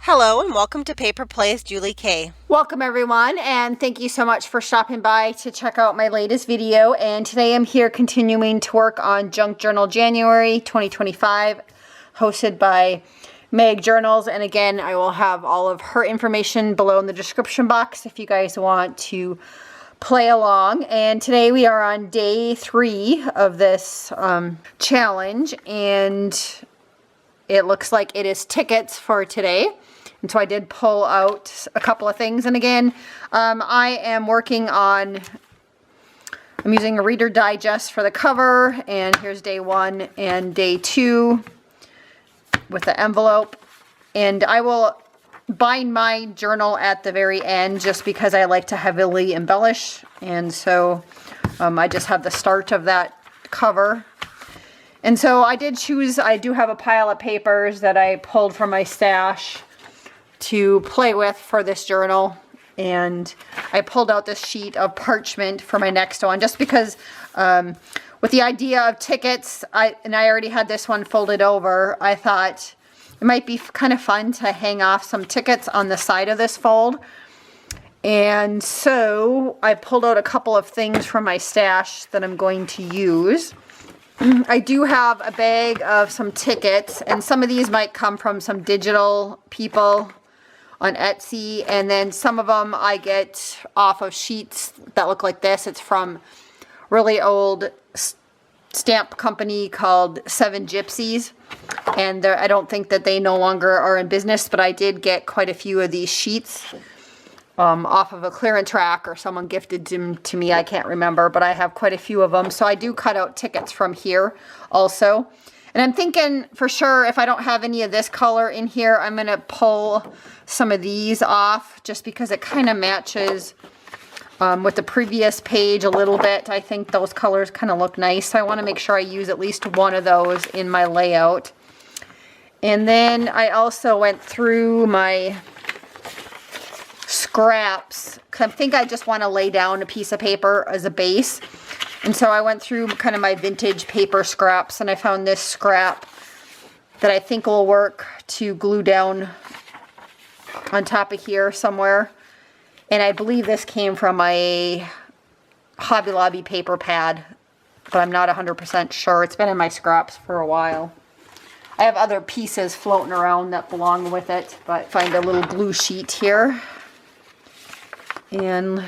Hello and welcome to Paper Plays Julie K. Welcome everyone, and thank you so much for stopping by to check out my latest video. And today I'm here continuing to work on Junk Journal January 2025, hosted by Meg Journals. And again, I will have all of her information below in the description box if you guys want to play along. And today we are on day 3 of this challenge, and it looks like it is tickets for today. And so I did pull out a couple of things. And again, I am working on, I'm using a Reader Digest for the cover. And here's day 1 and day 2 with the envelope. And I will bind my journal at the very end just because I like to heavily embellish. And so I just have the start of that cover. And so I did choose, I do have a pile of papers that I pulled from my stash to play with for this journal, and I pulled out this sheet of parchment for my next one just because with the idea of tickets, I already had this one folded over. I thought it might be kind of fun to hang off some tickets on the side of this fold, and so I pulled out a couple of things from my stash that I'm going to use. I do have a bag of some tickets, and some of these might come from some digital people on Etsy, and then some of them I get off of sheets that look like this. It's from really old stamp company called Seven Gypsies, and I don't think that they no longer are in business, but I did get quite a few of these sheets off of a clearance rack, or someone gifted them to me. I can't remember, but I have quite a few of them. So I do cut out tickets from here also. And I'm thinking for sure if I don't have any of this color in here, I'm going to pull some of these off just because it kind of matches with the previous page a little bit. I think those colors kind of look nice. So I want to make sure I use at least one of those in my layout. And then I also went through my scraps. I think I just want to lay down a piece of paper as a base. And so I went through kind of my vintage paper scraps, and I found this scrap that I think will work to glue down on top of here somewhere. And I believe this came from a Hobby Lobby paper pad, but I'm not 100% sure. It's been in my scraps for a while. I have other pieces floating around that belong with it, but find a little glue sheet here. And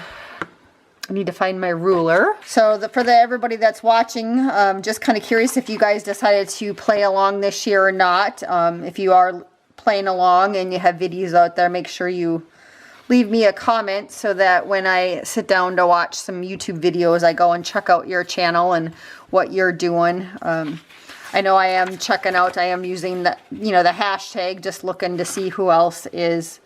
I need to find my ruler. So for everybody that's watching, just kind of curious if you guys decided to play along this year or not. If you are playing along and you have videos out there, make sure you leave me a comment so that when I sit down to watch some YouTube videos, I go and check out your channel and what you're doing. I know I am checking out, I am using the hashtag, just looking to see who else is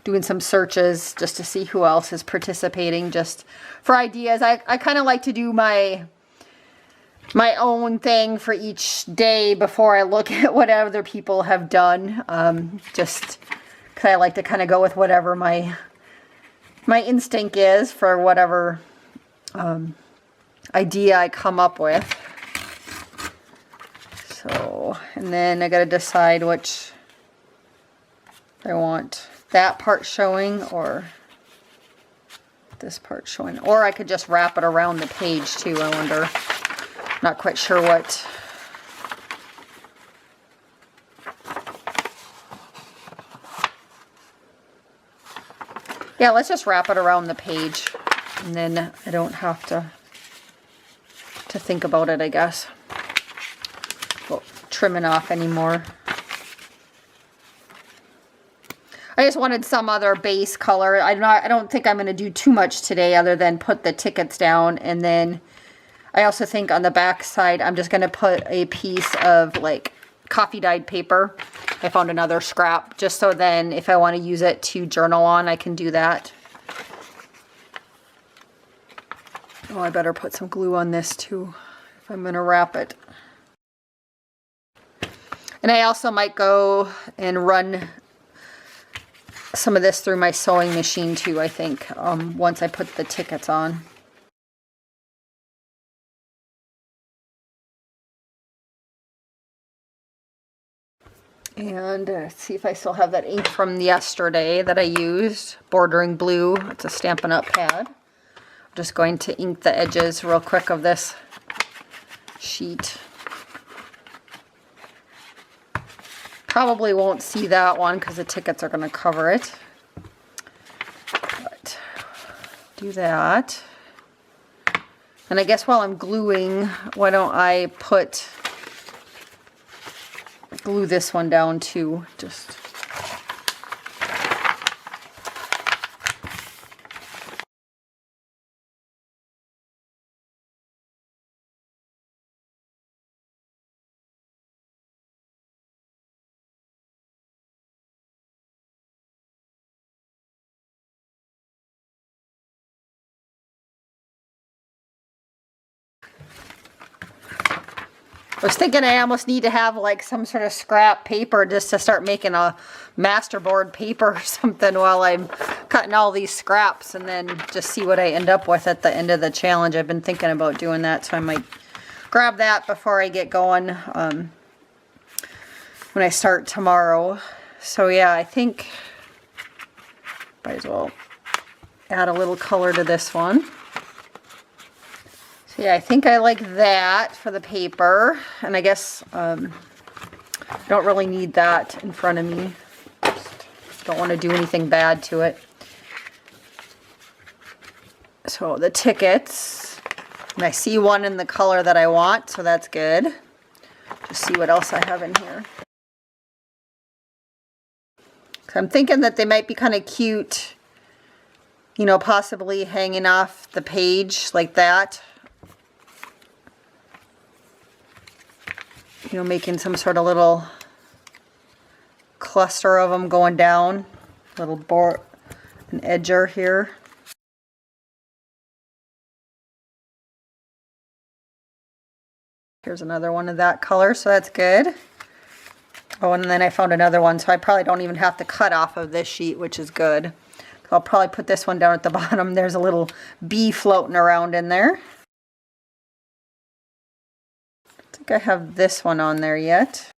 doing some searches, just to see who else is participating, just for ideas. I kind of like to do my own thing for each day before I look at what other people have done, just because I like to kind of go with whatever my instinct is for whatever idea I come up with. So, and then I got to decide which I want that part showing or this part showing. Or I could just wrap it around the page too, I wonder. Not quite sure what. Yeah, let's just wrap it around the page, and then I don't have to think about it, I guess. Well, trimming off anymore. I just wanted some other base color. I don't think I'm going to do too much today other than put the tickets down. And then I also think on the back side, I'm just going to put a piece of like coffee dyed paper. I found another scrap just so then if I want to use it to journal on, I can do that. Oh, I better put some glue on this too if I'm going to wrap it. And I also might go and run some of this through my sewing machine too, I think, once I put the tickets on. And see if I still have that ink from yesterday that I used, Bordering Blue. It's a Stampin' Up pad. I'm just going to ink the edges real quick of this sheet. Probably won't see that one because the tickets are going to cover it. But do that. And I guess while I'm gluing, why don't I glue this one down too, just. I was thinking I almost need to have like some sort of scrap paper just to start making a masterboard paper or something while I'm cutting all these scraps, and then just see what I end up with at the end of the challenge. I've been thinking about doing that, so I might grab that before I get going when I start tomorrow. So yeah, I think might as well add a little color to this one. Yeah, I think I like that for the paper, and I guess I don't really need that in front of me. Just don't want to do anything bad to it. So the tickets, and I see one in the color that I want, so that's good. Just see what else I have in here. So I'm thinking that they might be kind of cute, you know, possibly hanging off the page like that. You know, making some sort of little cluster of them going down. Little an edger here. Here's another one of that color, so that's good. Oh, and then I found another one, so I probably don't even have to cut off of this sheet, which is good. I'll probably put this one down at the bottom. There's a little bee floating around in there. I have this one on there yet.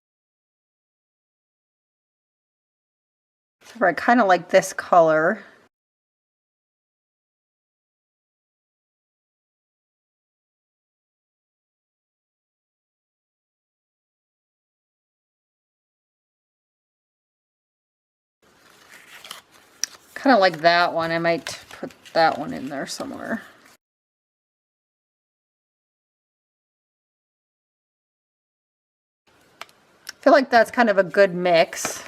So I kind of like this color. Kind of like that one. I might put that one in there somewhere. I feel like that's kind of a good mix.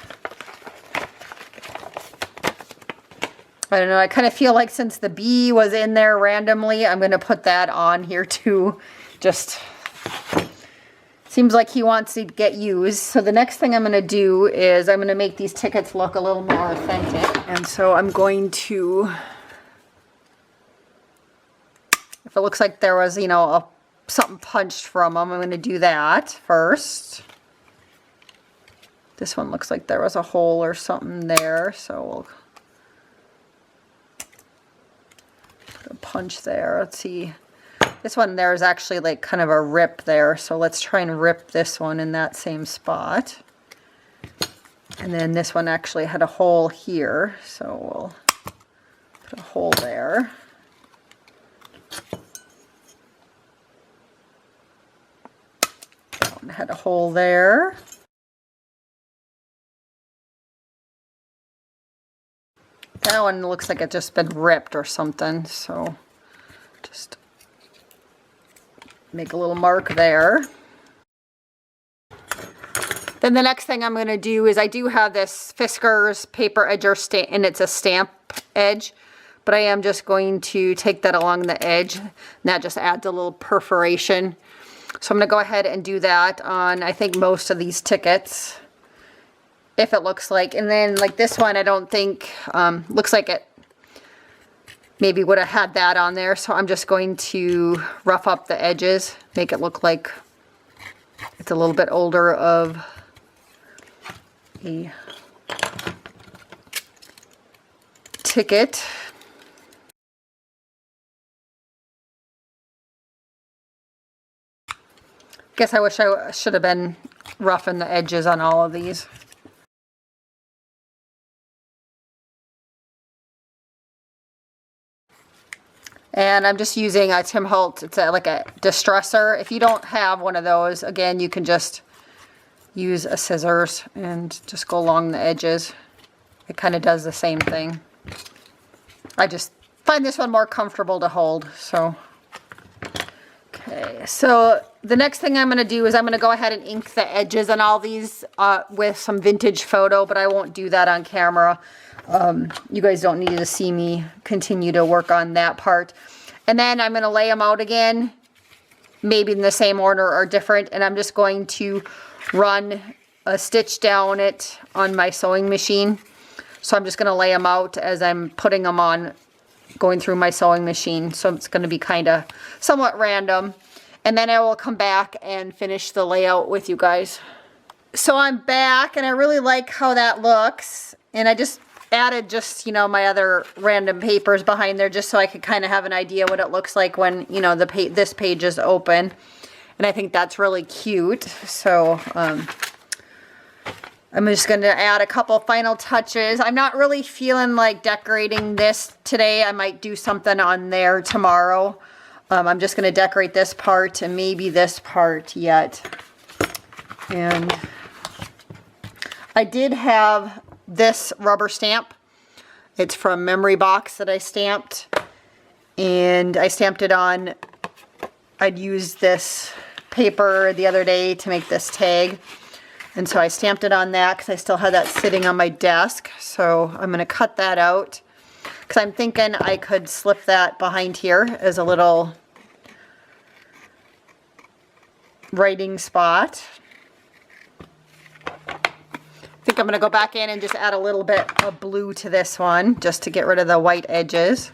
I don't know, I kind of feel like since the bee was in there randomly, I'm going to put that on here too. Just seems like he wants to get used. So the next thing I'm going to do is I'm going to make these tickets look a little more authentic. And so I'm going to, if it looks like there was, you know, something punched from them, I'm going to do that first. This one looks like there was a hole or something there, so we'll put a punch there. Let's see. This one there is actually like kind of a rip there, so let's try and rip this one in that same spot. And then this one actually had a hole here, so we'll put a hole there. That one had a hole there. That one looks like it's just been ripped or something, so just make a little mark there. Then the next thing I'm going to do is I do have this Fiskars paper edger and it's a stamp edge, but I am just going to take that along the edge, and that just adds a little perforation. So I'm going to go ahead and do that on, I think, most of these tickets. If it looks like, and then like this one, I don't think, looks like it maybe would have had that on there. So I'm just going to rough up the edges, make it look like it's a little bit older of a ticket. Guess I wish I should have been roughing the edges on all of these. And I'm just using a Tim Holtz. It's like a distressor. If you don't have one of those, again, you can just use a scissors and just go along the edges. It kind of does the same thing. I just find this one more comfortable to hold, so. Okay, so the next thing I'm going to do is I'm going to go ahead and ink the edges on all these with some vintage photo, but I won't do that on camera. You guys don't need to see me continue to work on that part. And then I'm going to lay them out again, maybe in the same order or different, and I'm just going to run a stitch down it on my sewing machine. So I'm just going to lay them out as I'm putting them on, going through my sewing machine. So it's going to be kind of somewhat random. And then I will come back and finish the layout with you guys. So I'm back and I really like how that looks. And I just added just, you know, my other random papers behind there just so I could kind of have an idea what it looks like when, you know, this page is open. And I think that's really cute. So I'm just going to add a couple final touches. I'm not really feeling like decorating this today. I might do something on there tomorrow. I'm just going to decorate this part and maybe this part yet. And I did have this rubber stamp. It's from Memory Box that I stamped. And I stamped it on, I'd used this paper the other day to make this tag. And so I stamped it on that because I still had that sitting on my desk. So I'm going to cut that out because I'm thinking I could slip that behind here as a little writing spot. I think I'm going to go back in and just add a little bit of blue to this one just to get rid of the white edges.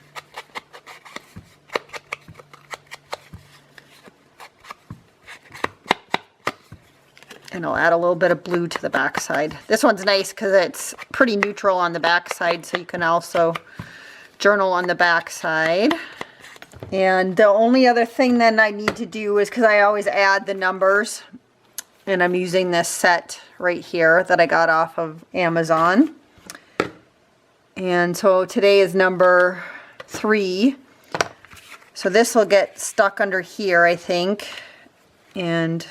And I'll add a little bit of blue to the back side. This one's nice because it's pretty neutral on the back side, so you can also journal on the back side. And the only other thing then I need to do is, because I always add the numbers, and I'm using this set right here that I got off of Amazon. And so today is number 3. So this will get stuck under here, I think. And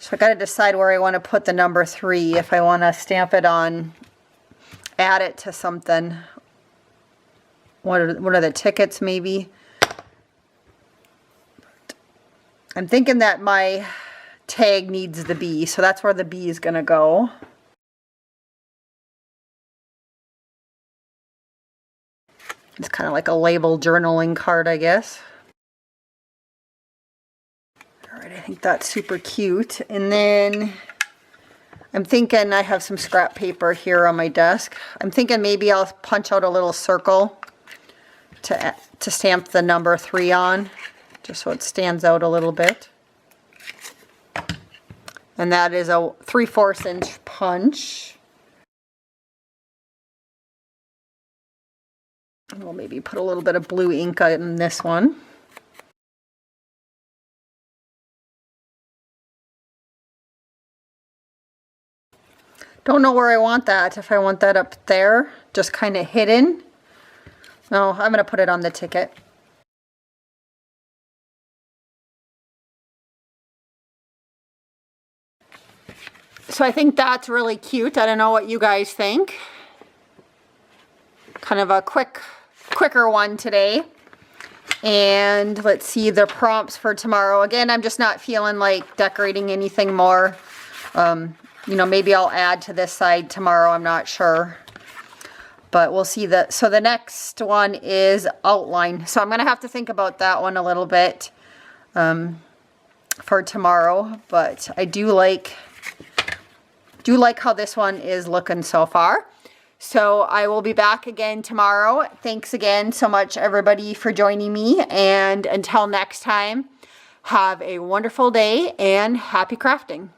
so I got to decide where I want to put the number 3. If I want to stamp it on, add it to something. What are the tickets maybe? I'm thinking that my tag needs the B, so that's where the B is going to go. It's kind of like a label journaling card, I guess. Alright, I think that's super cute. And then I'm thinking I have some scrap paper here on my desk. I'm thinking maybe I'll punch out a little circle to stamp the number 3 on, just so it stands out a little bit. And that is a 3/4 inch punch. And we'll maybe put a little bit of blue ink in this one. Don't know where I want that, if I want that up there, just kind of hidden. No, I'm going to put it on the ticket. So I think that's really cute. I don't know what you guys think. Kind of a quicker one today. And let's see the prompts for tomorrow. Again, I'm just not feeling like decorating anything more. You know, maybe I'll add to this side tomorrow. I'm not sure. But we'll see that. So the next one is outline. So I'm going to have to think about that one a little bit for tomorrow. But I do like how this one is looking so far. So I will be back again tomorrow. Thanks again so much, everybody, for joining me. And until next time, have a wonderful day and happy crafting.